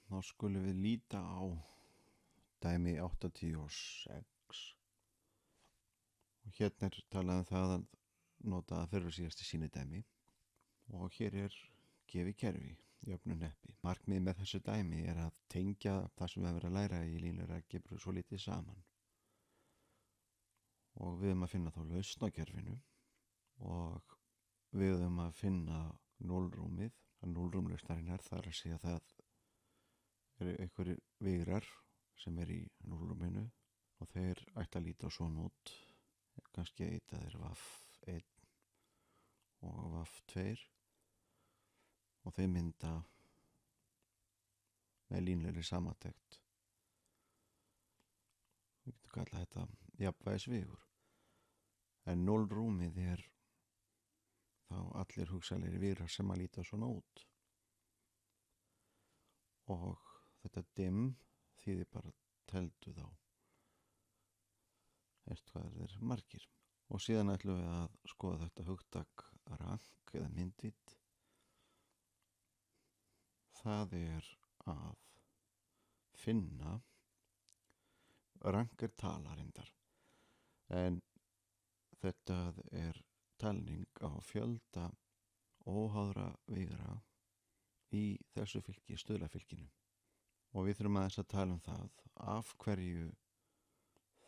þá skulum við líta á dæmi 86 og hérna talað það að nota að fyrir síðasti síni dæmi og hér gefið kerfi, jöfnun eppi. Markmið með þessu dæmi að tengja það sem við verðum að læra í línureglu svo litið saman og við að finna þá lausn á kerfinu og við að finna núlrúmið, að núlrúmlausnarinnar þar að segja það einhverjir vigrar sem í núlrúminu og þeir ætti að líta svona út, kannski eitt að þeir vaff 1 og vaff 2 og þeir mynda með línlegri samantekt. Við getum kallað þetta jafnvægisvigur. En núlrúmið þá allir hugsanlegir vigrar sem að líta svona út. Og þetta dim þýðir bara teldu þá. Hvað þeir margir. Og síðan ætlum við að skoða þetta hugtak rank eða myndvít. Það að finna rank talarindar. En þetta talning á fjölda óháðra vigra í þessu fylki, stuðlafylkinu. Og við þurfum aðeins að tala það af hverju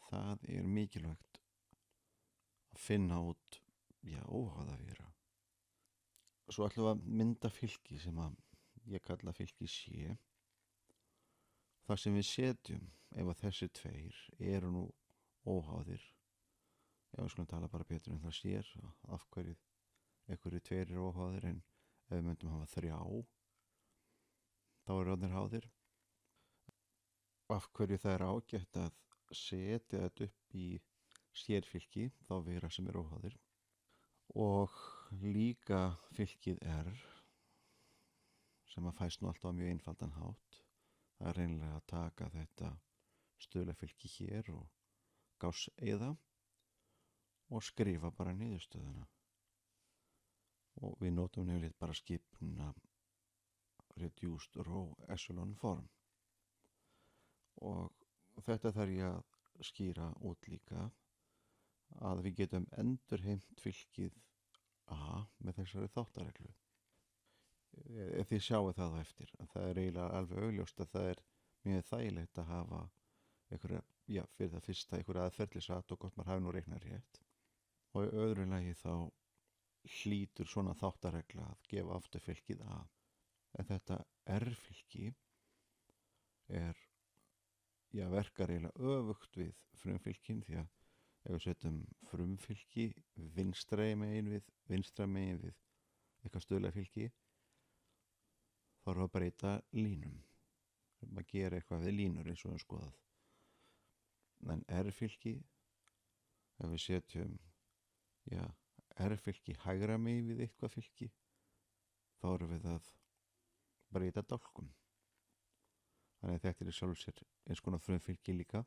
það mikilvægt að finna út óháða vigra. Svo ætlum við að mynda fylki sem að ég kalla fylki C. Það sem við setjum ef að þessi tveir eru nú óháðir. Við skulum tala bara betur það sér af hverju einhverju tveir eru óháðir en ef við myndum hafa 3 þá eru orðnir háðir. Af hverju það ágætt að setja þetta upp í sérfylki þá vigra sem eru óháðir og líka fylkið R sem að fæst nú alltaf mjög einfaldan hátt. Það reynilega að taka þetta stuðlafylki hér og Gauss-eyða og skrifa bara niðurstöðuna. Og við notum nefnilegt bara skipuna reduced row echelon form. Og þetta þarf ég að skýra út líka að við getum endurheimt fylkið A með þessari þáttareglu. Ef þið sjáu það á eftir, að það eiginlega alveg augljóst að það mjög þægilegt að hafa einhverja, fyrir það fyrsta einhverja aðferðlisat og gott maður hafi nú reiknað rétt. Og í öðru lagi þá hlýtur svona þáttaregla að gefa aftur fylkið A. En þetta R-fylki verkar eiginlega öfugt við frumfylkin því að ef við setjum frumfylki vinstra megin við eitthvað stuðlafylki þá erum við að breyta línum. Við erum að gera eitthvað við línur eins og við skoðað. En R-fylki, ef við setjum R-fylki hægra megin við eitthvað fylki, þá erum við að breyta dálkum. Þannig að þetta í sjálfu sér eins konar frumfylki líka,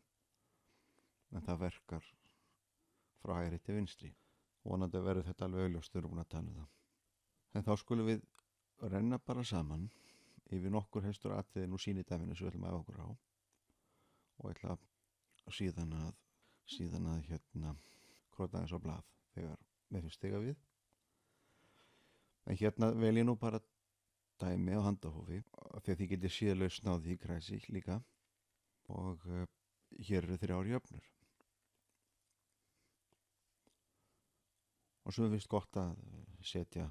en það verkar frá hægri til vinstri. Vonandi verður þetta alveg augljóst þegar við erum búin að tala það. En þá skulum við renna bara saman yfir nokkur hestur atriði nú síni dæminu sem við ætlum að hafa okkur á og ætla síðan að króta aðeins á blað þegar með fyrst þegar við. En hérna vel ég nú bara dæmi á handahófi þegar þið getið síðlaust náði í kræsi líka og hér eru 3 jöfnur. Og svo er vist gott að setja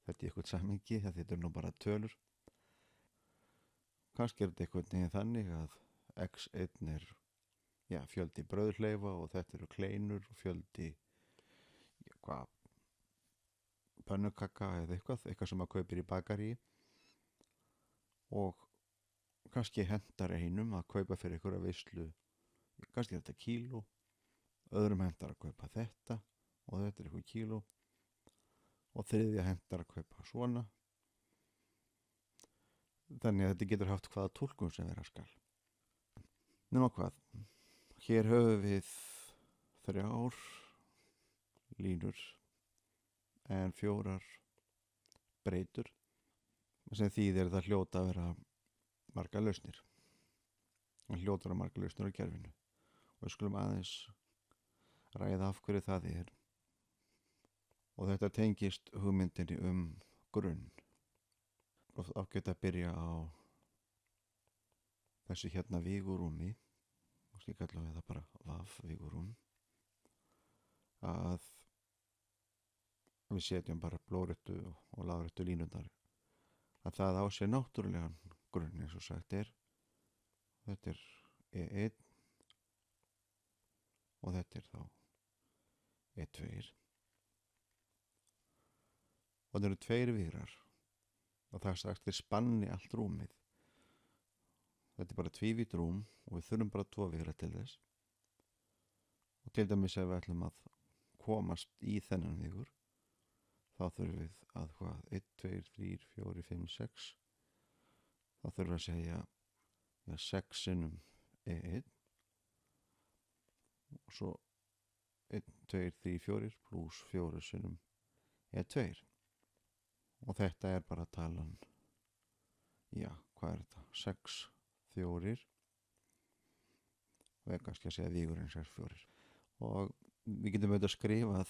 þetta í eitthvað samhengi, þetta nú bara tölur. Kannski þetta eitthvað neginn þannig að x1 fjöldi brauðhleifa og þetta eru kleinur og fjöldi pönnukaka eða eitthvað sem að kaupir í bakari og kannski hendar einum að kaupa fyrir einhverja veislu, kannski þetta kíló, öðrum hendar að kaupa þetta og þetta eitthvað kíló og þriðja hendar að kaupa svona. Þannig að þetta getur haft hvaða túlkun sem vera skal. Nema hvað, hér höfum við 3 línur en 4 breytur sem þýðir það hljóta að vera margar lausnir. Hann hljótar að margar lausnir á kerfinu. Og við skulum aðeins ræða af hverju það er. Og þetta tengist hugmyndinni grunn. Og ágætt að byrja á þessu hérna vígurúmi, og slík allavega það bara vígurúm, að við setjum bara blóðréttu og láréttu línundar, að það á sér náttúrulegan grunn eins og sagt er. Þetta er E1 og þetta er þá E2 og það eru 2 vígrar og það er sagt þeir spanni allt rúmið. Þetta er bara tvívítt rúm og við þurfum bara 2 vígra til þess. Og til dæmis ef við ætlum að komast í þennan vígur, þá þurfum við að 1, 2, 3, 4, 5, 6. Þá þurfum við að segja 6 sinnum E1 og svo 1, 2, 3, 4 pluss 4 sinnum E2. Og þetta er bara talan, hvað er þetta? 6, 4 og ég kannski að segja vígurinn 6, 4. Og við getum auðvitað skrifað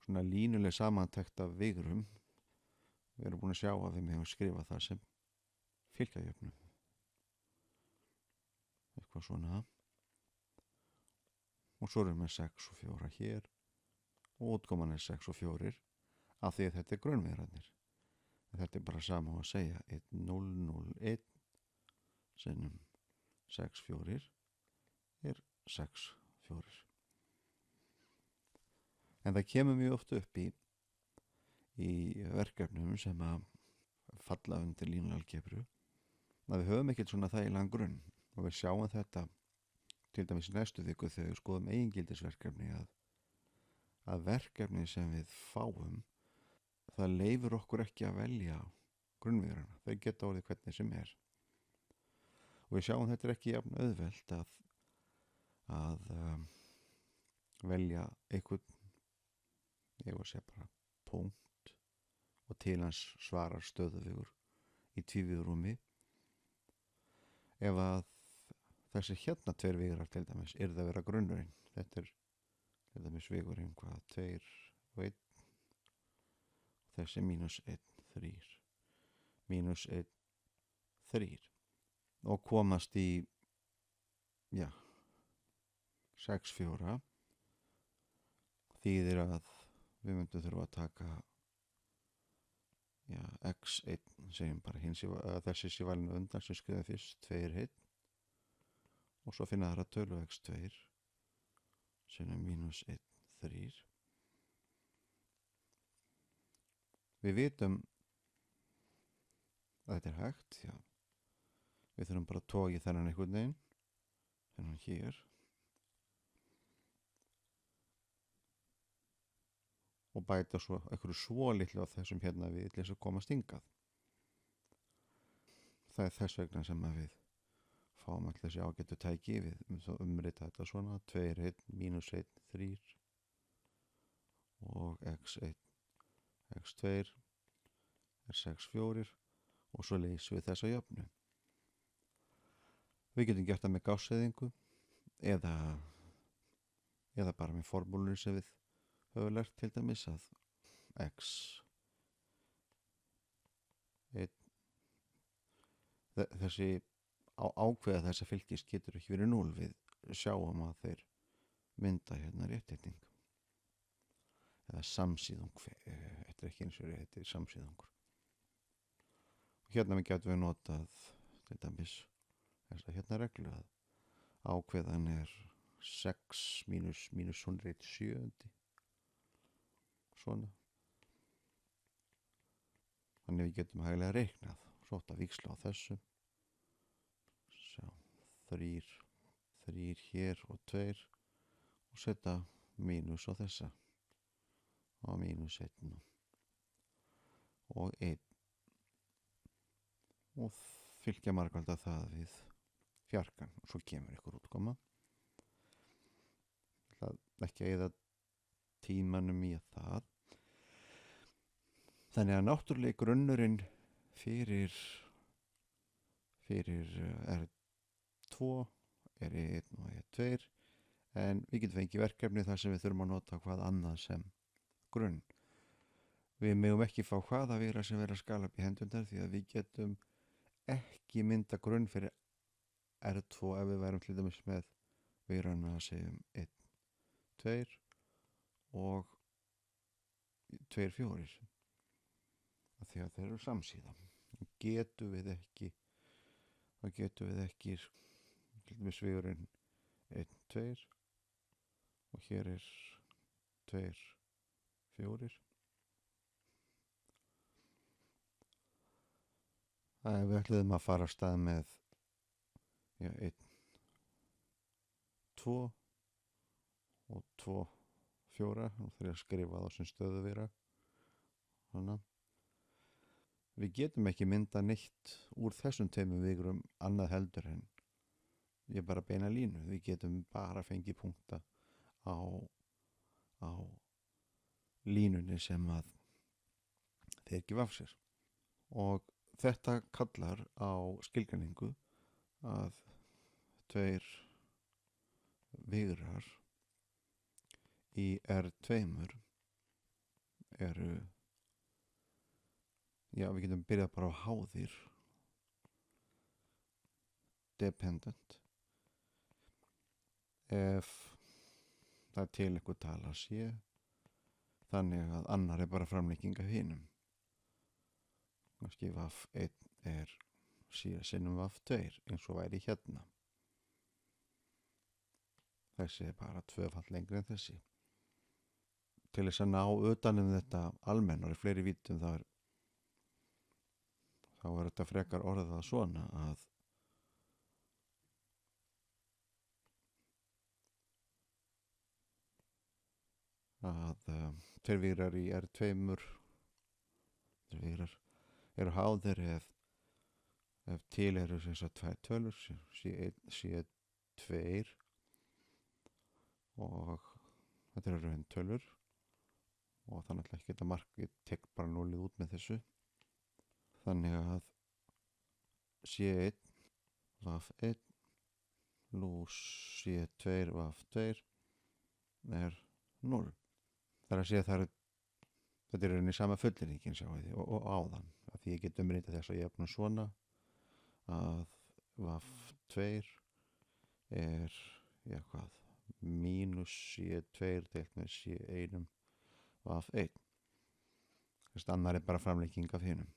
svona línuleg samantekt af vígurum. Við erum búin að sjá að við megum skrifa það sem fylgjajöfnu. Eitthvað svona. Og svo erum við 6 og 4 hér og útkoman er 6 og 4 af því að þetta er grunnvígrarnir. Þetta er bara sama að segja 1, 0, 0, 1 sinnum 6, 4 er 6, 4. En það kemur mjög oft upp í verkefnum sem að falla undir línulálgebru að við höfum ekkert svona þægilegan grunn og við sjáum þetta til dæmis í næstu viku þegar við skoðum eigingildisverkefni að verkefni sem við fáum það leyfir okkur ekki að velja grunnvígrana. Þau geta orðið hvernig sem er. Og við sjáum þetta er ekki jafn auðvelt að velja einhvern, ég var að segja bara punkt og til hans svarar stöðuvígur í tvívígrúmi. Ef að þessi hérna 2 vígrar til dæmis yrði að vera grunnurinn. Þetta er til dæmis vígurinn 2 og 1. Þessi mínus 1, 3. Mínus 1, 3. Og komast í 6, 4 þýðir að við myndum þurfa að taka x1 segjum bara þessi sé valinu undan sem skrifa fyrst 2, 1 og svo finna aðra tölu x2 sem er mínus 1, 3. Við vitum að þetta er hægt, við þurfum bara að toga í þennan einhvern veginn, þennan hér og bæta svo einhverju svo litlu á þessum hérna við til þess að komast hingað. Það er þess vegna sem að við fáum allir þessi ágætu tæki, við umrita þetta svona 2, 1, mínus 1, 3 og x1, x2 er 6, 4 og svo leysum við þessa jöfnu. Við getum gert það með gásseyðingu eða bara með formúlunum sem við höfum lært til dæmis að x1 þessi ákveða þessa fylgis getur ekki verið 0. Við sjáum að þeir mynda hérna rétthetning eða samsíðung. Þetta er ekki eins og þetta er samsíðungur. Og hérna getum við notað til dæmis þessa hérna reglu að ákveðan er 6 mínus 107. Svona. Þannig við getum hæglega reiknað. Svo átt að víxla á þessu. Sjá, 3 hér og 2 og setja mínus á þessa. Og mínus 1 og 1. Og fylgja margvalda það við fjarkan og svo kemur ykkur útkoma. Það ekki að eyða tímanum í það. Þannig að náttúrulega grunnurinn fyrir fyrir R2 er 1 og 2, en við getum fengið verkefni þar sem við þurfum að nota hvað annað sem grunn. Við megum ekki fá hvaða víra sem vera að skala upp í hendundar því að við getum ekki mynda grunn fyrir R2 ef við værum til dæmis með víran með að segjum 1, 2 og 2, 4 af því að þeir eru samsíða. Þá getum við ekki til dæmis vírin 1, 2 og hér er 2, 4. Ef við ætluðum að fara af stað með 1, 2 og 2, 4, og þeir að skrifa það sem stöðuvira. Þannig. Við getum ekki mynda neitt úr þessum tveimur vírum annað heldur en ég bara beina línu. Við getum bara fengið punkta á línunni sem að þeir gefa af sér. Og þetta kallar á skilgreiningu að 2 vírar í R2 eru, við getum byrjað bara á háðir, dependent, ef það er til eitthvað tala sé, þannig að annar er bara framlíking af hinum. Kannski VAF 1 er sé sinnum VAF 2 eins og væri hérna. Þessi er bara 2-fall lengri en þessi. Til þess að ná utanum þetta almennar í fleiri vítum þá er þetta frekar orðað svona að tveir vírar í R2 vírar eru háðir ef til eru sem sagt 2 tölur, sé 2 og þetta eru enn tölur og þannig að ekki þetta markið tek bara 0 út með þessu. Þannig að C1 VAF 1 lús C2 VAF 2 er 0. Það er að segja þetta er rauninni sama fullyrðingin og áðan. Af því ég get umrýta þess að ég efnum svona að VAF 2 er mínus C2 deilt með C1 VAF 1. Þess að annar er bara framlíking af hinum.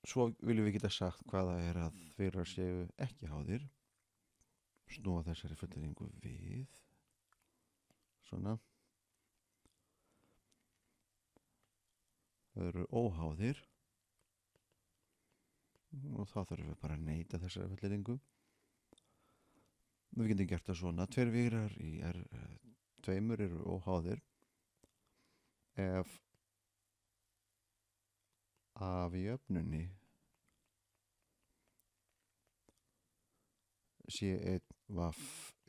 Svo viljum við geta sagt hvaða er að vírar séu ekki háðir. Snúa þessari fullyrðingu við. Svona. Það eru óháðir. Og þá þurfum við bara að neita þessari fullyrðingu. Við getum gert það svona. 2 vírar í R2 eru óháðir. Ef af í öfnunni C1 VAF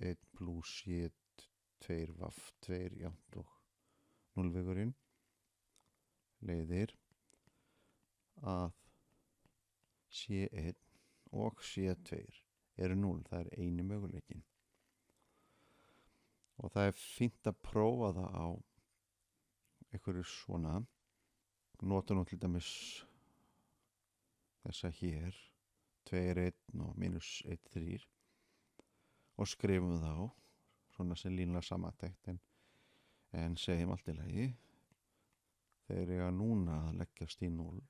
1 plus C2 VAF 2 jafnt og 0 vígurinn leiðir að C1 og C2 eru 0, það er eini möguleikin. Og það er fínt að prófa það á einhverju svona. Nota nú til dæmis þessa hér 2, 1 og minus 1, 3 og skrifum þá svona sem línlega samantekt en segjum allt í lagi þegar ég að núna að leggjast í 0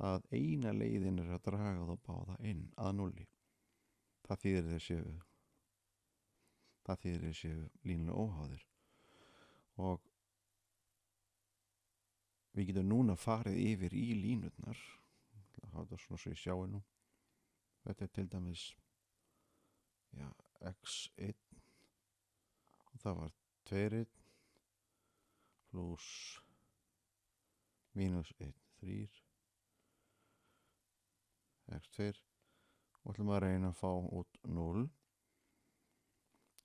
að eina leiðin er að draga þá báða inn að 0. Það þýðir þessi línlega óháðir og við getum núna farið yfir í línurnar. Það hafa þetta svona svo ég sjái nú. Þetta er til dæmis x1 og það var 2 pluss mínus 1, 3 x2 og ætlum að reyna að fá út 0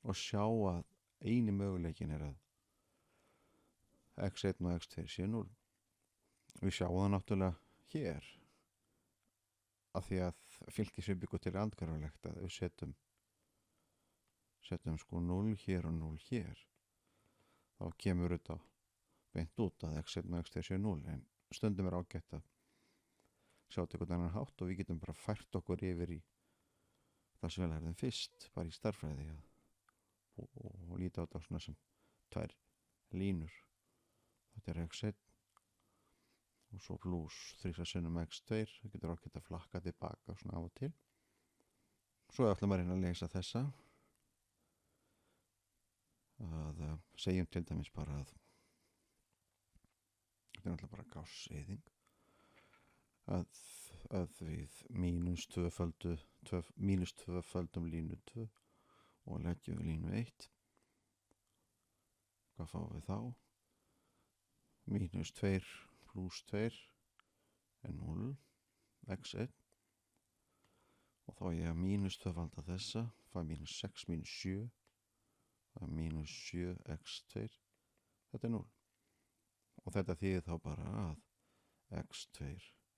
og sjá að eini möguleikin er að x1 og x2 séu 0. Við sjáum það náttúrulega hér af því að fylkisvið byggur til andhverfulegt að við setjum sko 0 hér og 0 hér, þá kemur þetta beint út að x1 og x2 séu 0, en stundum ágætt að sjá þetta einhvern annan hátt og við getum bara fært okkur yfir í það sem við lærðum fyrst, bara í stærðfræði og líta á þetta svona sem tvær línur. Þetta er x1 og svo pluss 3 sinnum x2, það getur ágætt að flakka tilbaka svona af og til. Svo ætlum að reyna að leysa þessa, að segjum til dæmis bara að þetta er náttúrulega bara Gauss-eyðing, að við mínus tvöföldum línu 2 og leggjum við línu 1, hvað fáum við þá? Mínus 2 pluss 2 er 0, x1, og þá ég að mínus tvöfalda þessa, það er mínus 6 mínus 7, það er mínus 7 x2, þetta er 0. Og þetta þýðir þá bara að x2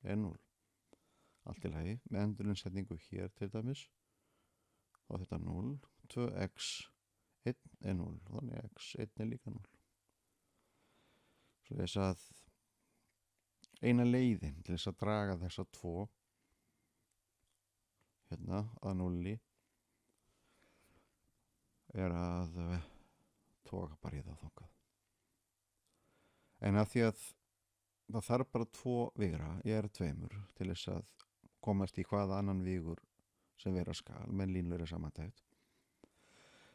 er 0. Allt í lagi, með endurinnsetningu hér til dæmis, þá er þetta 0, 2x1 er 0, þannig x1 er líka 0. Svo þess að eina leiðin til þess að draga þessa 2 hérna að 0 er að toga bara í það þangað. En að því að það þarf bara 2 vigra, ég er 2 til þess að komast í hvaða annan vigur sem vera skal með línlegri samantekt,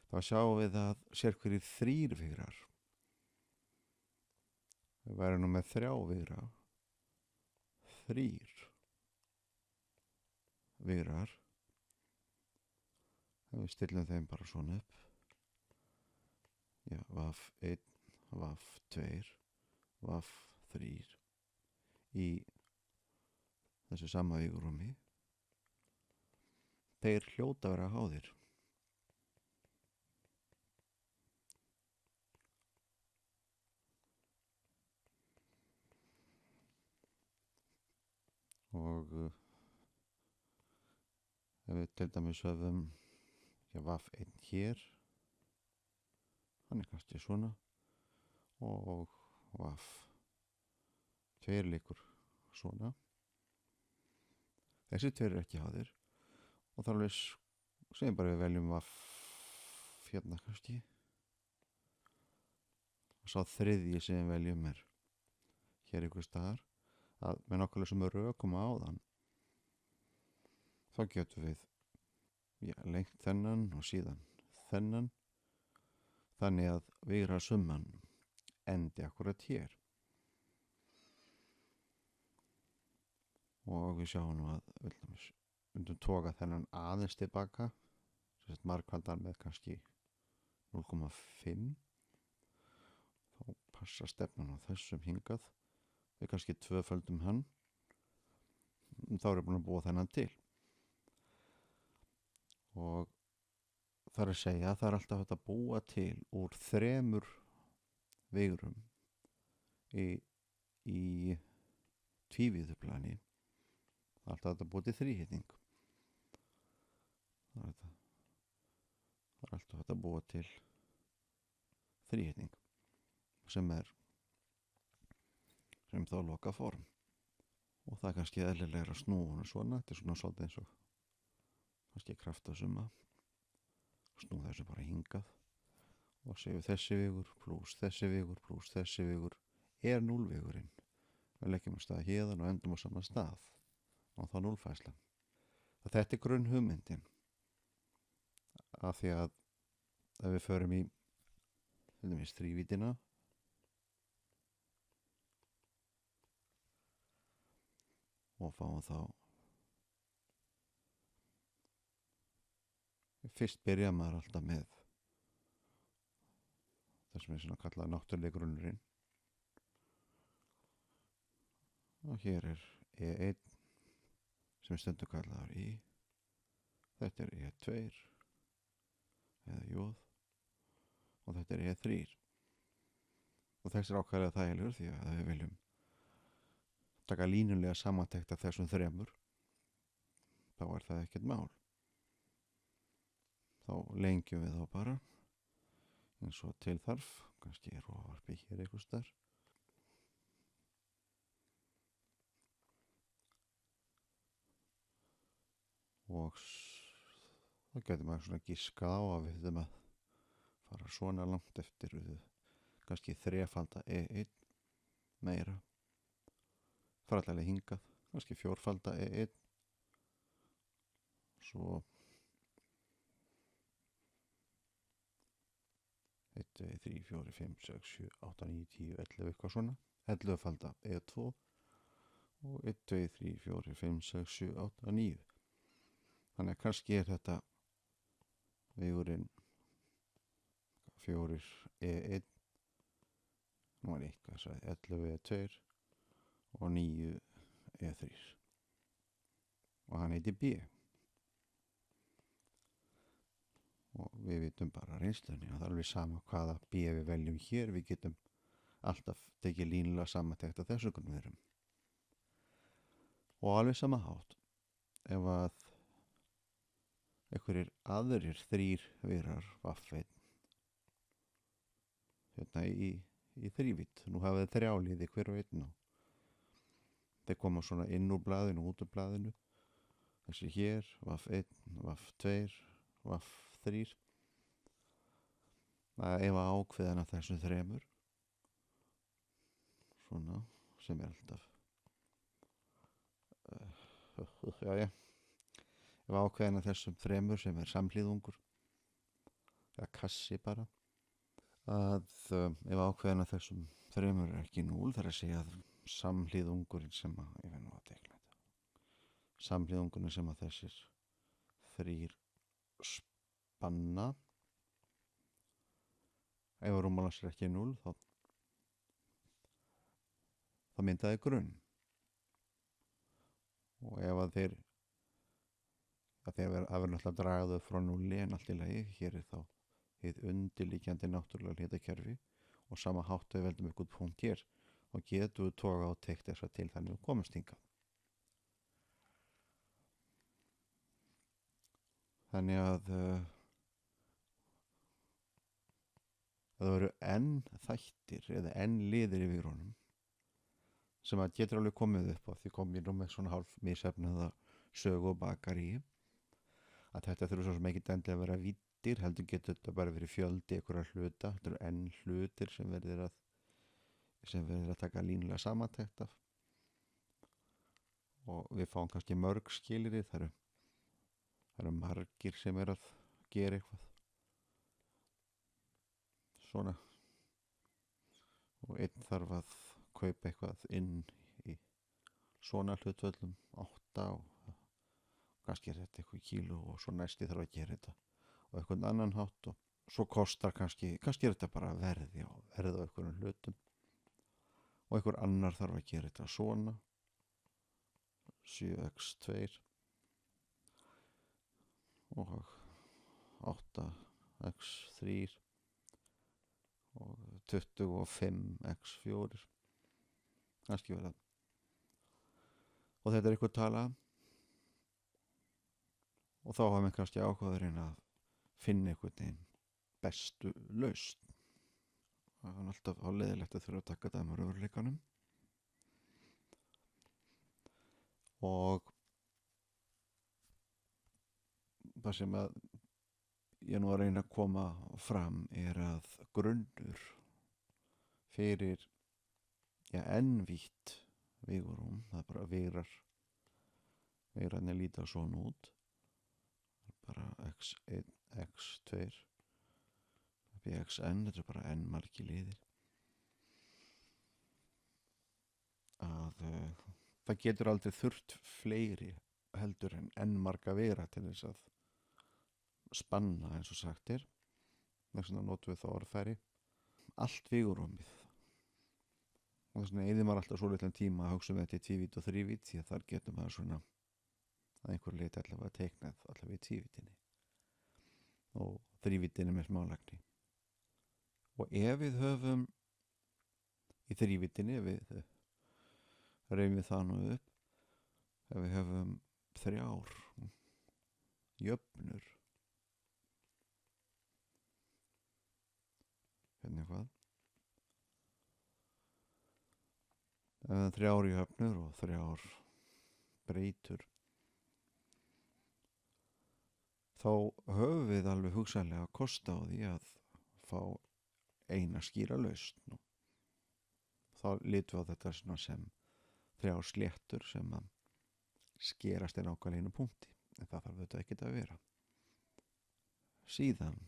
þá sjáum við að sérhverjir 3 vigrar, við værum nú með 3 vigra, 3 vigrar, við stillum þeim bara svona upp, já, vaf 1, vaf 2, vaf 3 í þessu sama vigurúmi, þeir hljóta vera háðir. Og ef við til dæmis höfum vaf 1 hér, hann er kannski svona, og vaf 2 líkur svona, þessi 2 er ekki háðir, og þá alveg segjum bara við veljum vaf hérna kannski, og sá þriðji sem við veljum er hér ykkur staðar, að með nokkulega sem við rökum á þann, þá getum við lengt þennan og síðan þennan, þannig að vigra summan endi akkurat hér. Og við sjáum nú að við myndum toga þennan aðeins tilbaka, sérst margfaldar með kannski 0,5, þá passa stefnan á þessum hingað, við kannski tvöföldum hann, þá erum við búin að búa þennan til. Og það er að segja að það er alltaf hægt að búa til úr 3 vigrum í tvívíðuplani, það er alltaf hægt að búa til þríhyrning. Það er alltaf hægt að búa til þríhyrning sem þá loka form, og það er kannski eðlilegra að snúa svona, þetta er svona svolítið eins og kannski kraftasumma, snú þessu bara hingað og segjum þessi vigur pluss þessi vigur pluss þessi vigur er 0 vigurinn, við leggjum að stað héðan og endum á saman stað og þá 0 fæslan. Þetta er grunn hugmyndin, af því að ef við förum í þrívíddina, og fáum þá fyrst byrja maður alltaf með það sem er svona kallað náttúrulega grunnurinn, og hér er E1 sem stundum kallaður I, þetta er E2 eða J, og þetta er E3, og þessi er ákveðlega þægilegur því að við viljum taka línulega samantekt af þessum 3, þá er það ekkert mál. Þá lengjum við þá bara eins og til þarf, kannski er róvarpi hér einhvers þar. Og þá getur maður svona giskað á að við höfum að fara svona langt eftir kannski þrefalda E1 meira, fara allavega hingað, kannski fjórfalda E1, svo 1, 2, 3, 4, 5, 6, 7, 8, 9, 10, 11 eitthvað svona, 11falda E2 og 1, 2, 3, 4, 5, 6, 7, 8, 9. Þannig að kannski er þetta vegurinn 4 E1, nú er eitthvað sagði 11 E2 og 9 E3 og hann heiti B. Og við vitum bara reynslunni að það er alveg sama hvaða B við veljum hér, við getum alltaf tekið línulega samantekt af þessu grunnviðrum. Og alveg sama hátt, ef að einhverjir aðrir 3 virar vaffeinn hérna í þrívídd, nú hafa þið 3 liði hver og einn á. Þeir koma svona inn úr blaðinu og út úr blaðinu, þessi hér, vaff 1, vaff 2, vaff 3. Það ef að ákveðan af þessum 3 svona sem er alltaf ef ákveðan af þessum 3 sem er samhlýðungur eða kassi bara, að ef ákveðan af þessum 3 er ekki 0, þar að segja að samhlýðungurinn sem að ég finn nú að tekla þetta, samhlýðungurinn sem að þessir 3 spanna, ef rúmmáls er ekki 0 þá myndaði grunn. Og ef að þeir verður náttúrulega dragað upp frá 0 en allt í lagi, hér er þá hið undirliggjandi náttúrulega hlitakerfi og sama hátt við veldum ykkur punkt hér og getum við toga og tekt þess að til þannig við komast hingað. Þannig að það eru enn þættir eða enn liðir yfir honum sem að getur alveg komið upp á, því kom ég nú með svona hálf misefnaða sögu og bakari, að þetta þurfa svo sem ekki endilega að vera víddir, heldur getur þetta bara verið fjöldi einhverja hluta, þetta eru enn hlutir sem verður að taka línulega samantekt af, og við fáum kannski mörg skilyrði, það eru margir sem er að gera eitthvað svona, og einn þarf að kaupa eitthvað inn í svona hlutvöllum 8 og kannski er þetta eitthvað kíló og svo næsti þarf að gera þetta og eitthvað annan hátt og svo kostar kannski er þetta bara verði á einhverjum hlutum og einhver annar þarf að gera þetta svona 7x2 og 8x3 og 25x4 kannski verða, og þetta er eitthvað tala og þá hafa við kannski ákváðurinn að finna einhvern veginn bestu lausn. Það er alltaf áleiðilegt að þurfa að taka það með raunveruleikanum og það sem að ég nú að reyna að koma fram er að grunnur fyrir enn vítt vigurum, það er bara virarnir líta svona út, bara x1, x2 bxn, þetta er bara n margir liðir, að það getur aldrei þurft fleiri heldur en n marga vira til þess að spanna eins og sagt er, þess vegna notum við þá orðfæri allt vigurúmið. Og þess vegna eyðir maður alltaf svo litlan tíma að hugsa þetta í tvívídd og þrívídd, því að þar getur maður svona að einhver leiti allavega teiknað allavega í tvívíddinni og þrívíddinni með smálagni. Og ef við höfum í þrívíddinni, við reynum við það nú upp, ef við höfum 3 jöfnur hérna hvað 3 jöfnur og 3 breytur, þá höfum við alveg hugsanlega kost á því að fá eina skýra lausn. Þá litum við á þetta svona sem 3 sléttur sem að skerast inn á ákveðinu punkti, en það þarf þetta ekkert að vera. Síðan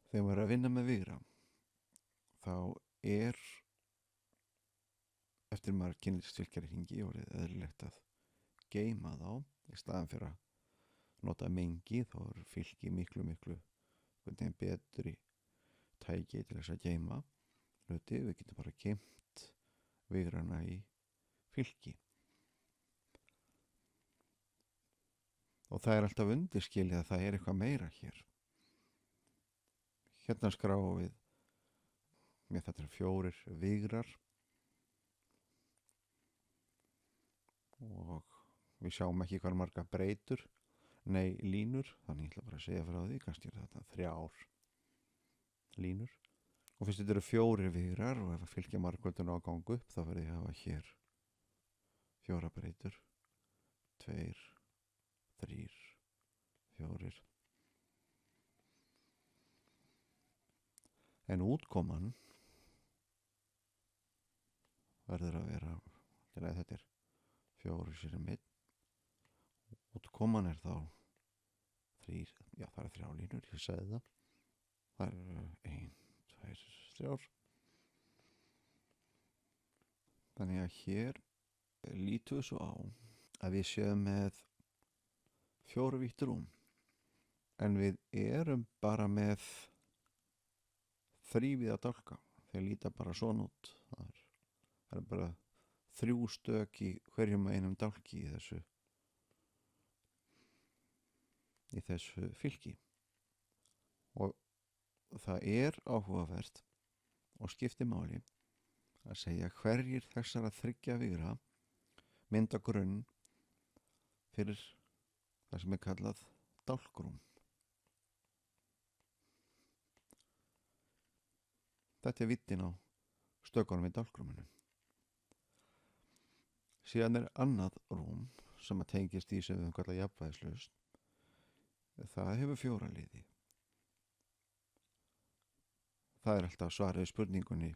þegar maður er að vinna með vigra, þá er eftir maður kynnist fylgjarhringi orðið eðlilegt að geyma þá í staðan fyrir að nota mengi. Þá er fylgi miklu betri tæki til þess að geyma hluti. Við getum bara geymt vigrana í fylgi, og það er alltaf undirskilið að það er eitthvað meira hér. Hérna skráum við með þetta 4 vigrar og við sjáum ekki hvað marga breytur, línur, þannig ég ætla bara að segja frá því, kannski er þetta 3 línur. Og fyrst þetta eru 4 vigrar og ef að fylgja margvöldun á gang upp, þá verði ég að hafa hér 4 breytur, 2, 3, 4. En útkoman verður að vera, þetta er 4 sinnum 1. Útkoman er þá 3, já það er 3 línur, ég sagði það. Það er 1, 2, 3. Þannig að hér lítum við svo á að við séum með 4 vítt rúm, en við erum bara með þrívíða dálka. Þeir líta bara svona út. Það er bara 3 stök í hverjum einum dálki í þessu fylki. Og það er áhugavert og skiptir máli að segja hverjir þessara 3 vigra mynda grunn fyrir það sem er kallað dálkrúm. Þetta er vittin á stökunum í dálkrúminu. Síðan er annað rúm sem að tengist í sem við kallað jafnvægislaust. Það hefur 4 liði. Það er alltaf svarið spurningunni,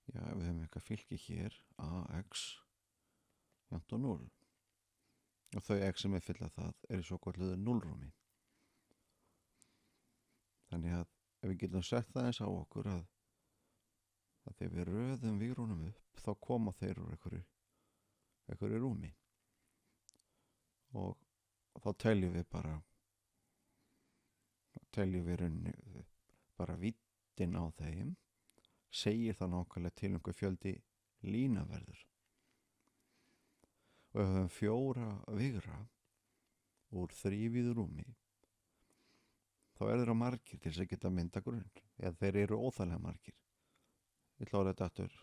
já, við höfum eitthvað fylki hér, AX jafnt og 0. Og þau X sem er fylla það er í svo kalluðu 0-rúmi. Þannig að ef við getum sett það eins á okkur að þegar við röðum vigrunum upp, þá koma þeir úr einhverju rúmi. Og þá teljum við bara vittin á þeim, segir það nákvæmlega til einhver fjöldi línaverður. Og ef við höfum 4 vigra úr þrívíðu rúmi, þá er þeirra margir til þess að geta mynda grunn, eða þeir eru óþægilega margir. Ég ætla að þetta aftur.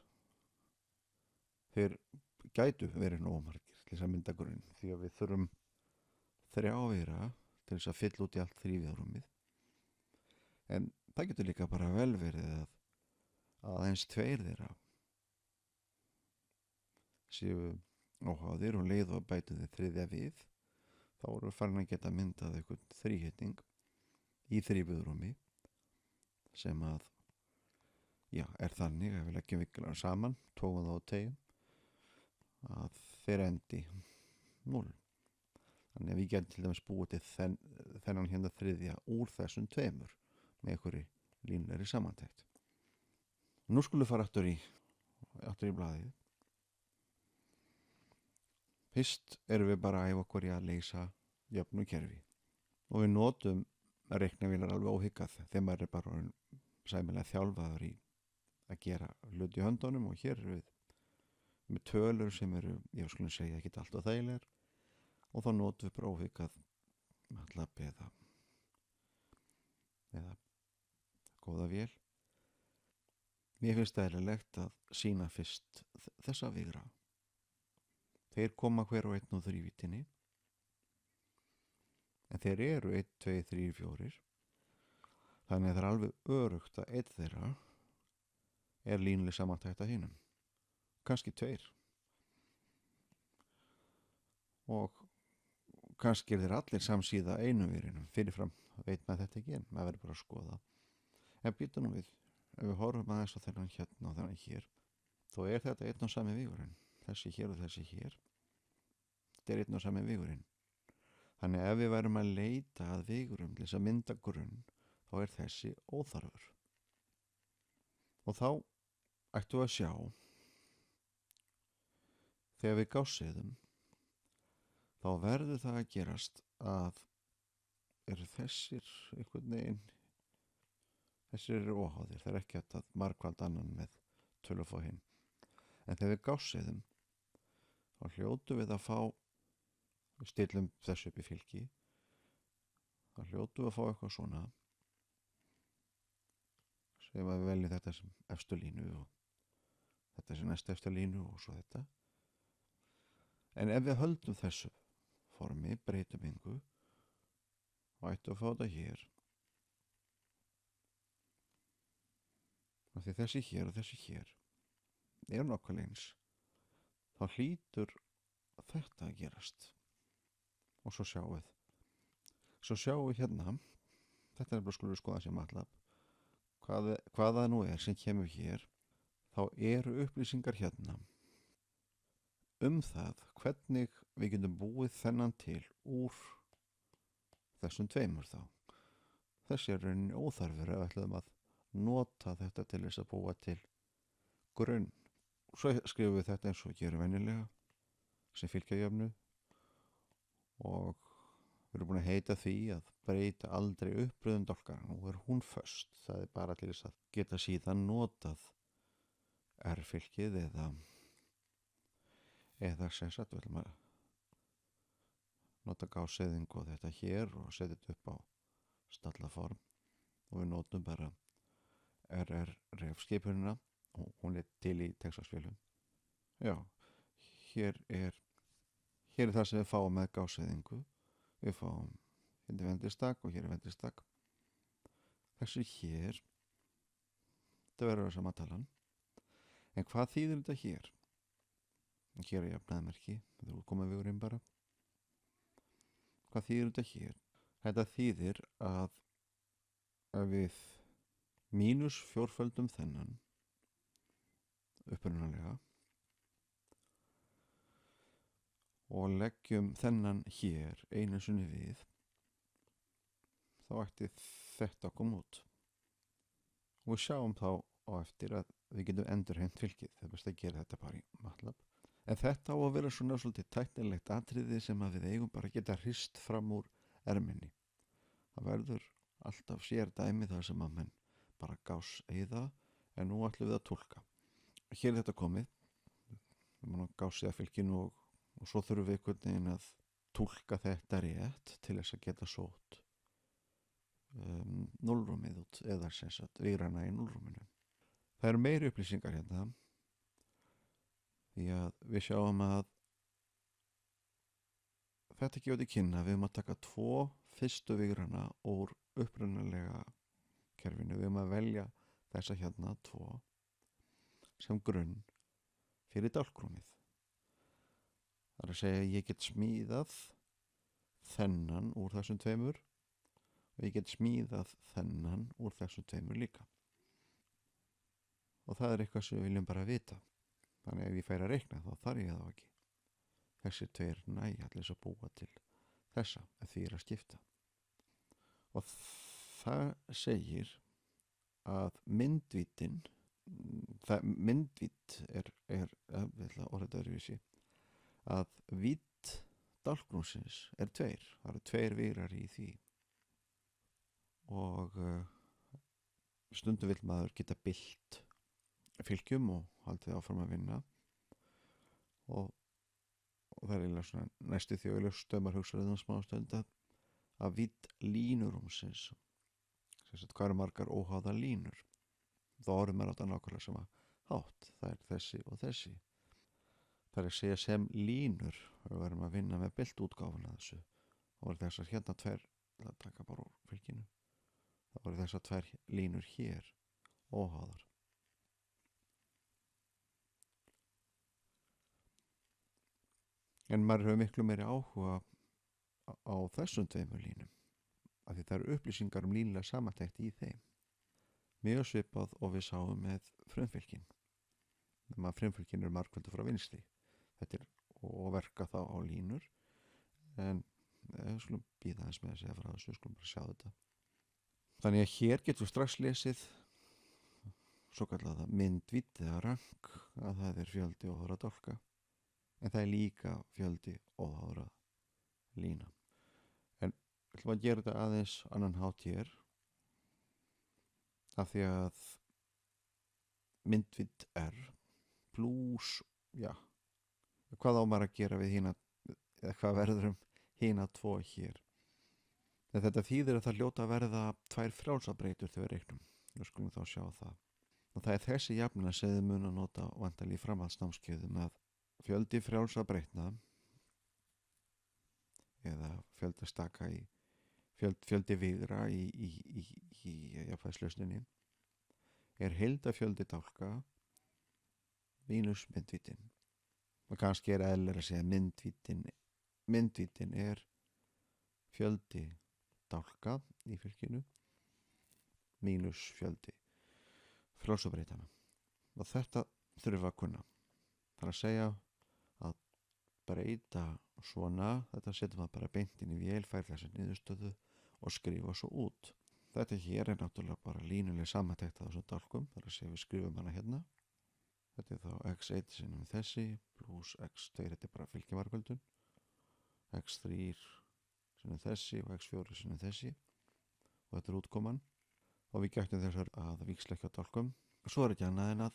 Þeir gætu verið nógu margir til þess að mynda grunn, því að við þurfum 3 vigra til þess að fylla út í allt þrívíða rúmið. En það getur líka bara vel verið að aðeins 2 þeirra séu óháðir og leið og bætu þið 3. við, þá eru farin að geta myndað einhvern þríhyrning í þrívíðu rúmi sem að, já, er þannig að við leggjum vinklarna saman, tókum þá á tegjum, að þeir endi 0. Þannig að við getum til dæmis búið til þennan hérna 3. úr þessum 2 með einhverju línlegri samantekt. Nú skulum við fara aftur í blaðið. Fyrst erum við bara að æfa okkur í að leysa jöfnu kerfi. Og við notum reiknivélar alveg óhyggað þegar maður er bara sæmilega þjálfaður í að gera hluti í höndunum, og hér erum við með tölur sem eru, ég skulum segja, ekki alltaf þægilegar, og þá notum við bara óhyggað MATLAB eða góða vél. Mér finnst það eðlilegt að sýna fyrst þessa vigra þeir koma hver og einn og þrývítinni, en þeir eru 1, 2, 3, 4, þannig að það er alveg örugt að einn þeirra er línuleg samantækt að hinum, kannski 2, og kannski er þeir allir samsíða einu vírinum. Fyrirfram veit maður þetta ekki, en maður verður bara að skoða. En býta nú við, ef við horfum aðeins á þennan hérna og þennan hér, þá er þetta einn og sami vígurinn. Þessi hér og þessi hér, þetta er einn og sami vígurinn. Þannig ef við værum að leita að vígurum til þess að mynda grunn, þá er þessi óþarfur. Og þá ættu að sjá, þegar við gássiðum, þá verður það að gerast að eru þessir einhvern veginn, þessir eru óháðir, það er ekki að margfald annan með tölu fá hinn. En þegar við gássiðum, þá hljótu við að fá, við stillum þessu upp í fylki, þá hljótu við að fá eitthvað svona, sem að við veljum þetta sem efstu línu og þetta sem næst efstu línu og svo þetta. En ef við höldum þessu formi, breytum engu, og ættu að fá þetta hér, og því þessi hér og þessi hér er nokkuð eins, þá hlýtur þetta að gerast. Og svo sjáum við hérna, þetta er bara skulum við skoða sem MATLAB, hvað það nú er sem kemur hér, þá eru upplýsingar hérna það hvernig við getum búið þennan til úr þessum tveimur þá. Þessi er rauninni óþarfur ef við ætlum að nota þetta til þess að búa til grunn. Svo skrifum við þetta eins og gerum venjulega sem fylgjajöfnu og við erum búin að heita því að breyta aldrei uppröðum dálkar. Nú er hún föst. Það er bara til þess að geta síðan notað R-fylkið eða sem sagt við ætlum að nota gáseðing og þetta hér og setja þetta upp á stallaform og við notum bara RR-ref-skipunina og hún er til í textasfélum. Já, hér er það sem við fáum með gáseðingu. Við fáum hérna vendistak og hér er vendistak. Þessi hér, þetta verður að sama talan. En hvað þýðir þetta hér? Hér er jafnaðmerki, þetta er útkomið vegurinn bara. Hvað þýðir þetta hér? Þetta þýðir að við mínus fjórföldum þennan upprunalega og leggjum þennan hér einu sinni við, þá ætti þetta að koma út. Og við sjáum þá á eftir að við getum endurheimt fylkið. Það er best að gera þetta bara í MATLAB. En þetta á að vera svona svolítið tæknilegt atriði sem að við eigum bara að geta hrist fram úr erminni. Það verður alltaf sér dæmi þar sem að menn bara gáss-eyða, en nú ætlum við að túlka. Hér er þetta komið, við munum gássiða fylkinu og svo þurfum við einhvern veginn að túlka þetta rétt til þess að geta sótt núllrúmið út eða sem sagt vígrana í núllrúminu. Það eru meiri upplýsingar hérna því að við sjáum að þetta gefur til kynna við að taka 2 fyrstu vígrana úr upprunalega kerfinu. Við að velja þessa hérna 2 sem grunn fyrir dálkrúmið. Það er að segja að ég get smíðað þennan úr þessum tveimur og ég get smíðað þennan úr þessum tveimur líka. Og það er eitthvað sem við viljum bara vita. Þannig ef ég færi að reikna þá þarf ég þá ekki. Þessi 2 nægja allir að búa til þessa ef því er að skipta. Og það segir að myndvítin, myndvít er við ætla að orða þetta öðruvísi, að vídd dálkrúmsins er 2. Það eru 2 vígrar í því. Og stundum vill maður geta bylt fylgjum og haldið áfram að vinna og það er eiginlega svona næstu þjóðileg stömmar hugsaðið smá stund að vídd línurúmsins sem sagt hvað eru margar óháða línur, þá orðum maður átt að nákvæmlega sama hátt, það er þessi og þessi. Það er að segja sem línur. Við verðum að vinna með byltútgáfuna þessu. Það voru þessar hérna tvær, það taka bara úr fylkinu. Það voru þessar tvær línur hér, óháðar. En maður hefur miklu meiri áhuga á þessum tveimur línum. Af því það eru upplýsingar línulega samantekt í þeim. Mjög svipað og við sáum með frumfylkin. Þegar frumfylkin eru margfaldur frá vinstri. Þetta er og verka þá á línur. En við skulum býða þess með að segja frá þessu, við skulum bara sjá þetta. Þannig að hér getum við strax lesið svo kallaða myndvídd eða rank, að það er fjöldi óháðra dálka. En það er líka fjöldi óháðra lína. En við ætlum að gera þetta aðeins annan hátt hér. Af því að myndvídd R plus, hvað á maður að gera við hína, eða hvað verður hína tvo hér. En þetta þýðir að það hljóta að verða tvær frjálsabreitur þegar við reiknum. Við skulum þá sjá það. Og það er þessi jafna sem þið mun að nota vantarlega í framhaldsnámskeiðum, að fjöldi frjálsabreitna eða fjöldi staka í fjöldi vigra í jafnvægislausninni er heildafjöldi dálka mínus myndvíddin. Og kannski er eðlilega að segja myndvíddin er fjöldi dálka í fylkinu mínus fjöldi frjálsabreitana. Og þetta þurfum við að kunna. Það er að segja að breyta svona, þetta setjum við bara beint inn í vél, fær þessi niðurstöðu og skrifa svo út. Þetta hér er náttúrulega bara línuleg samantekt af þessum dálkum, það er að segja við skrifum hana hérna. Þetta er þá x1 sinnum þessi plus x2, þetta er bara fylkjamargöldun, x3 sinnum þessi og x4 sinnum þessi og þetta er útkoman. Og við gættum þessar að víxla ekki á dálkum. Og svo er ekki annað en að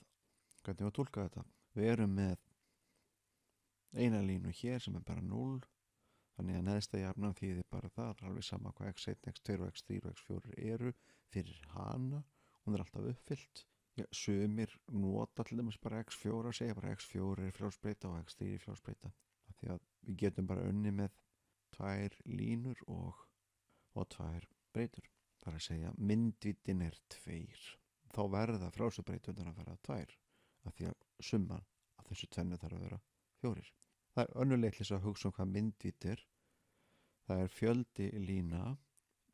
hvernig við að túlka þetta. Við erum með eina línu hér sem er bara 0, þannig að neðsta jafnan þýðir bara það er alveg sama hvað x1, x2 og x3 og x4 eru fyrir hana, hún er alltaf uppfyllt. Sumir nota til dæmis bara x4 og segja bara x4 er frjálsbreyta og x3 er frjálsbreyta. Því að við getum bara unni með tvær línur og tvær breytur. Það er að segja myndvíddin er 2. Þá verða frjálsbreyturnar að vera 2 af því að summan af þessu tvennu þarf að vera 4. Það er önnuleitlis að hugsa hvað myndvídd er. Það er fjöldi lína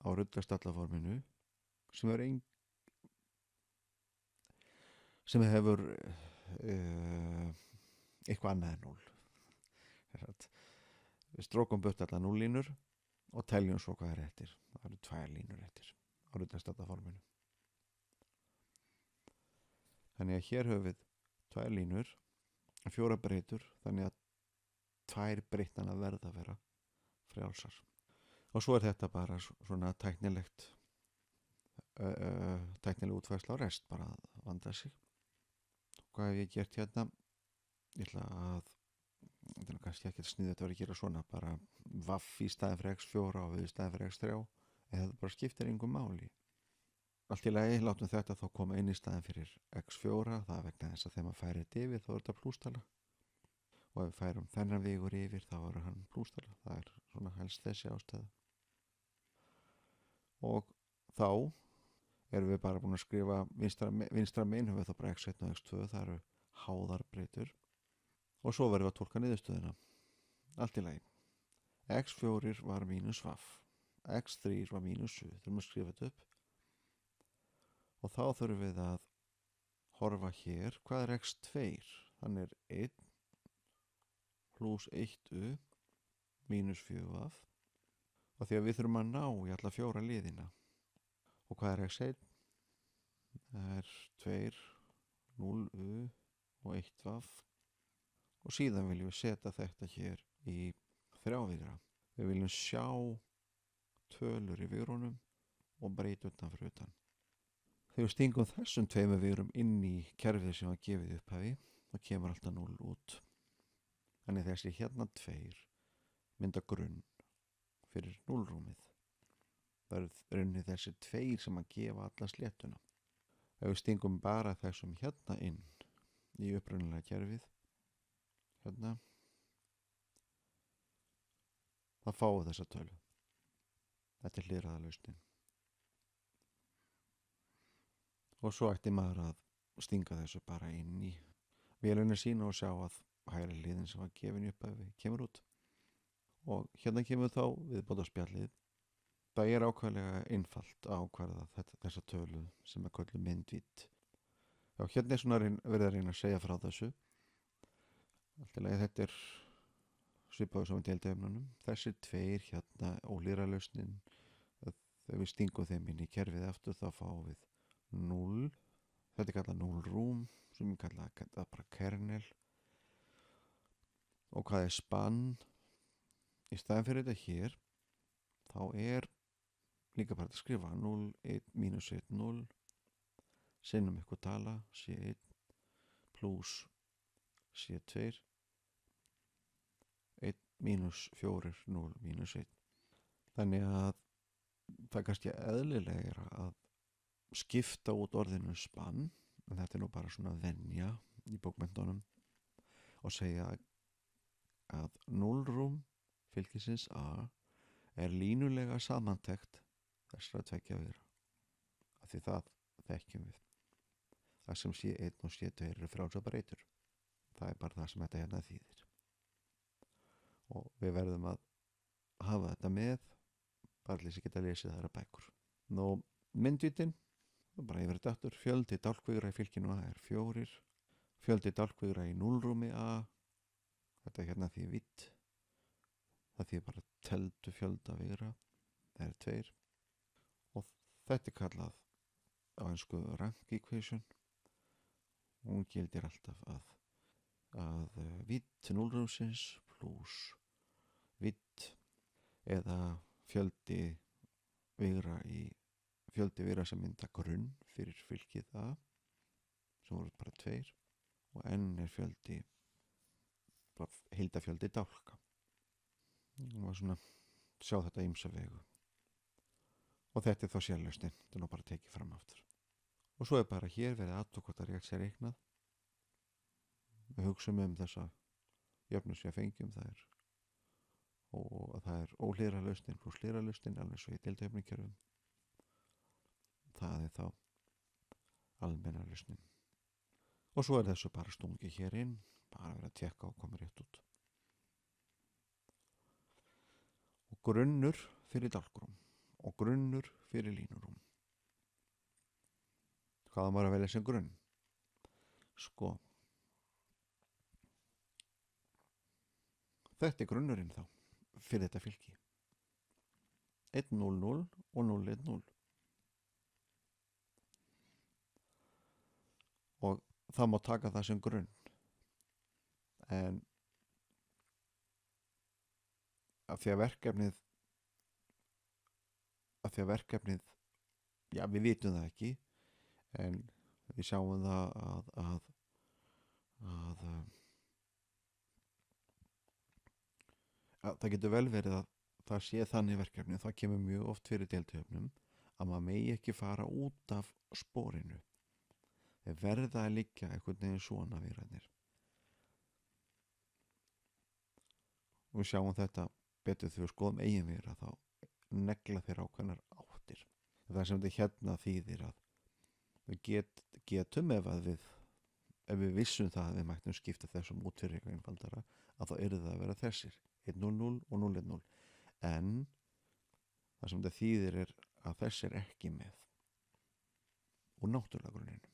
á ruddastallaforminu sem hefur eitthvað annað en 0. Við strókum burt allar 0 línur og teljum svo hvað er eftir. Það eru 2 línur eftir á ruddastallaforminu. Þannig að hér höfum við 2 línur, 4 breytur, þannig að 2 breytnana verða að vera frjálsar. Og svo er þetta bara svona tæknileg útfærsla á rest, bara að vanda sig. Hvað hef ég gert hérna? Ég ætla að, þetta er kannski ekki sniðið að vera að gera svona, bara vaff í staðin fyrir x4 og við í staðin fyrir x3, eða það bara skiptir engum máli. Allt í lagi, látum þetta þá koma inn í staðin fyrir x4, það er vegna þess að þegar maður færir þetta yfir þá er þetta plústala. Og ef við færum þennan vegur yfir þá er hann plústala. Það er svona helst þessi ástæða. Og þá erum við bara búin að skrifa vinstra megin, höfum við þá bara x1 og x2, það eru háðarbreytur. Og svo verðum við að tólka niðurstöðuna. Allt í lagi. x4 var mínus vaff. x3 var mínus 7. Þurfum að skrifa þetta upp. Og þá þurfum við að horfa hér. Hvað er x2? Þannig er 1 plus 1u mínus 4af. Og því að við þurfum að ná í alla 4 liðina. Og hvað er x1? Það er 2, 0u og 1af. Og síðan viljum við setja þetta hér í þrjávíðra. Við viljum sjá tölur í vígrunum og breyta utan fyrir utan. Þegar við stingum þessum 2 vígrum inn í kerfið sem var gefið upphafi, þá kemur alltaf 0 út. Þannig þessi hérna 2 mynda grunn fyrir 0-rúmið. Það eru runni þessi 2 sem að gefa alla sléttuna. Ef við stingum bara þessum hérna inn í upprunalega kerfið, hérna það fáið þessa tölu. Þetta er hlýðraðalausnin. Og svo ætti maður að stinga þessu bara inn í vélunni sína og sjá að hægri hliðin sem var gefin upp að við kemur út. Og hérna kemur þá viðbótarspjallið. Það er ákveðlega einfalt að ákvarða þessa tölu sem er kölluð myndvídd. Já, hérna er svona verið að reyna að segja frá þessu. Alltaf þetta er svipaður saman deildaefnunum. Þessir tveir hérna ólýralausnin, þegar við stingum þeim inn í kerfið aftur þá fáum við 0. Þetta er kallað 0 rúm sem við kallað bara kernel. Og hvað er spann? Í staðan fyrir þetta hér þá er líka bara að skrifa 0, 1, mínus 1, 0 sinnum eitthvað tala C1 pluss C2 1 mínus 4, 0 mínus 1. Þannig að það er kannski eðlilegra að skipta út orðinu spann, en þetta er nú bara svona venja í bókmenntunum, og segja að 0 rúm fylgisins A er línulega samantekt þessara tveggja viðra. Af því það þekkjum við. Það sem C1 og C2 eru frjálsar breytur. Það er bara það sem þetta hérna þýðir. Og við verðum að hafa þetta með, bara til þess að geta lesið þær að bækur. Nú, myndvítin, bara yfir þetta aftur, fjöldi dálkvigra í fylkinu A er 4, fjöldi dálkvigra í 0 rúmi A, þetta hérna því vídd, það því bara teldu fjölda vigra, það er 2, og þetta er kallað á ensku rank equation. Hún gildir alltaf að vídd 0 rúmsins pluss vídd eða fjöldi vigra sem mynda grunn fyrir fylkið A sem voru bara 2 og n er heildafjöldi dálka. Það var svona sjá þetta ýmsa vegu og þetta er þá sérlausnin, þetta er nú bara tekið fram aftur. Og svo er bara hér verið aðtókvort að rétt sér reiknað. Við hugsaum þessa jöfnu sem fengjum, það er óhlýðralausnin pluss hlýðralausnin, alveg svo í deildajöfnukerfum. Það er þá almenna lausnin. Og svo er þessu bara stungið hér inn, bara verið að tekka og koma rétt út. Og grunnur fyrir dálkrúm og grunnur fyrir línurúm. Hvað á maður að velja sem grunn? Sko, þetta er grunnurinn þá fyrir þetta fylki. 1, 0, 0 og 0, 1, 0. Og það má taka það sem grunn. En af því að verkefnið, já, við vitum það ekki, en við sjáum það að það getur vel verið að það sé þannig verkefni, það kemur mjög oft fyrir deildajöfnum að maður megi ekki fara út af sporinu. Þeir verða að liggja einhvern veginn svona viðræðnir. Og við sjáum þetta betur þegar við skoðum eigin viðra, þá negla þeir ákveðnar áttir. Það sem þetta hérna þýðir að við getum ef við vissum það að við mættum skipta þessum út fyrir eitthvað einfaldara, að þá eru það að vera þessir 1-0-0 og 0-1-0. En það sem þetta þýðir er að þess er ekki með úr náttúrulega grunninn.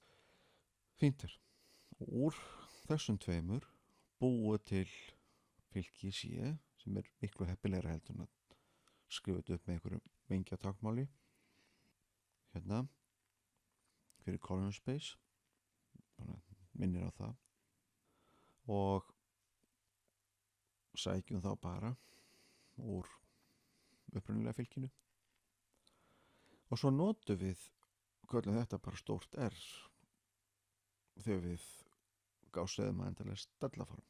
Fínt er. Og úr þessum tveimur búið til fylki C sem er miklu heppilegra heldur en að skrifa þetta upp með einhverju mengja tákmáli. Hérna fyrir column space, minnir á það, og sækjum þá bara úr upprunalega fylkinu og svo notum við köllum þetta bara stórt R þegar við gásuðum að endalega stallaform.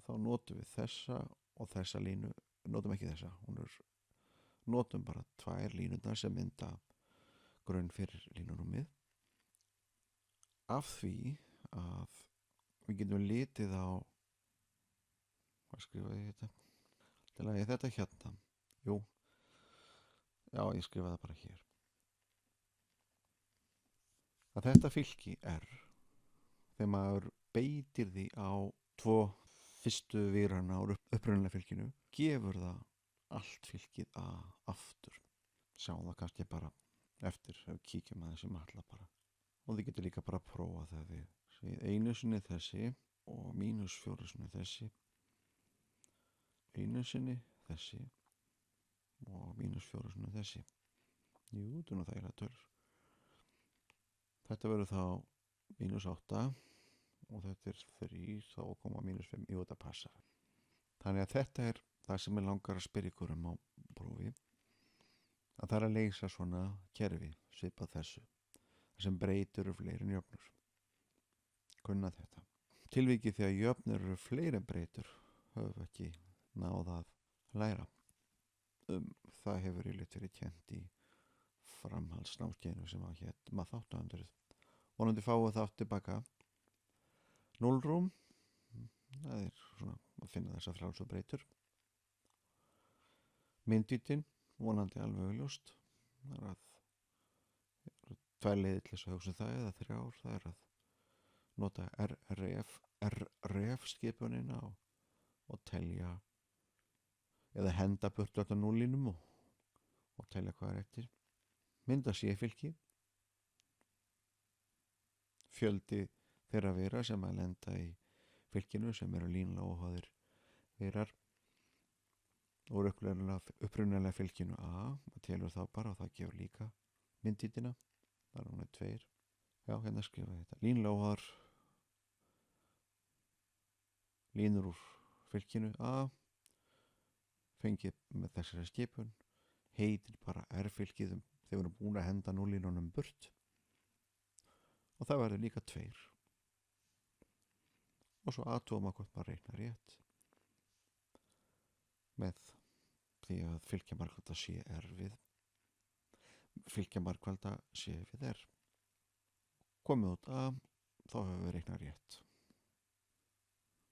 Þá notum við þessa og þessa línu, notum ekki þessa, notum bara 2 línurnar sem mynda grunn fyrir línurúmið, af því að við getum litið á, hvað skrifaði ég þetta? Til að ég þetta hérna. Jú, já, ég skrifaði það bara hér. Að þetta fylki þegar maður beitir því á 2 fyrstu výrana úr upprunalega fylkinu, gefur það allt fylkið aftur. Sjáum það kannski bara eftir ef við kíkjum að þessi matla bara. Og þið getur líka bara að prófa það við segið einu sinni þessi og -4 sinni þessi, einu sinni þessi og -4 sinni þessi. Jú, þetta er nú þægilega tölur. Þetta verður þá -8 og þetta er 3, þá koma -5. Jú, þetta passar. Þannig að þetta er það sem ég langar að spyrja ykkur á prófi, að það er að leysa svona kerfi svipað þessu, það sem breytur eru fleiri en jöfnur. Kunna þetta. Tilvikið þegar jöfnur eru fleiri en breytur höfum við ekki náð að læra. Það hefur yfirleitt verið kennt í framhaldsnámskeiðinu sem að hét maður 800. Vonandi fáið þátt tilbaka. Núllrúm, það er svona að finna þessa frjálsu breytur. Myndvítin, vonandi alveg augljóst. Það er að 2 leiðir til þess að hugsa það eða 3, það er að nota RRF skipunina og telja eða henda burt á núllinum og telja hvað er eftir. Mynda C-fylki, fjöldi þeirra vera sem að lenda í fylkinu sem eru línlega óháðir verar og upprunalega fylkinu A, og telur þá bara og það gefur líka myndítina, það er hún 2. Já, hérna skrifa ég þetta. Línlega óháðar línur úr fylkinu A fengið með þessari skipun heitir bara R-fylkið þegar við erum búin að henda núllínunum burt og það verður líka 2 og svo aðtóma hvort maður reiknar rétt með því að fylkjamarkvalda sé við fylkjamarkvalda sé við komið út A, þá höfum við reiknað rétt.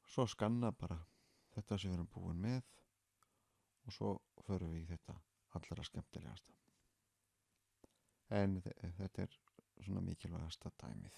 Svo skanna bara þetta sem við erum búin með og svo förum við í þetta allra skemmtilegasta. En þetta er svona mikilvægasta dæmið.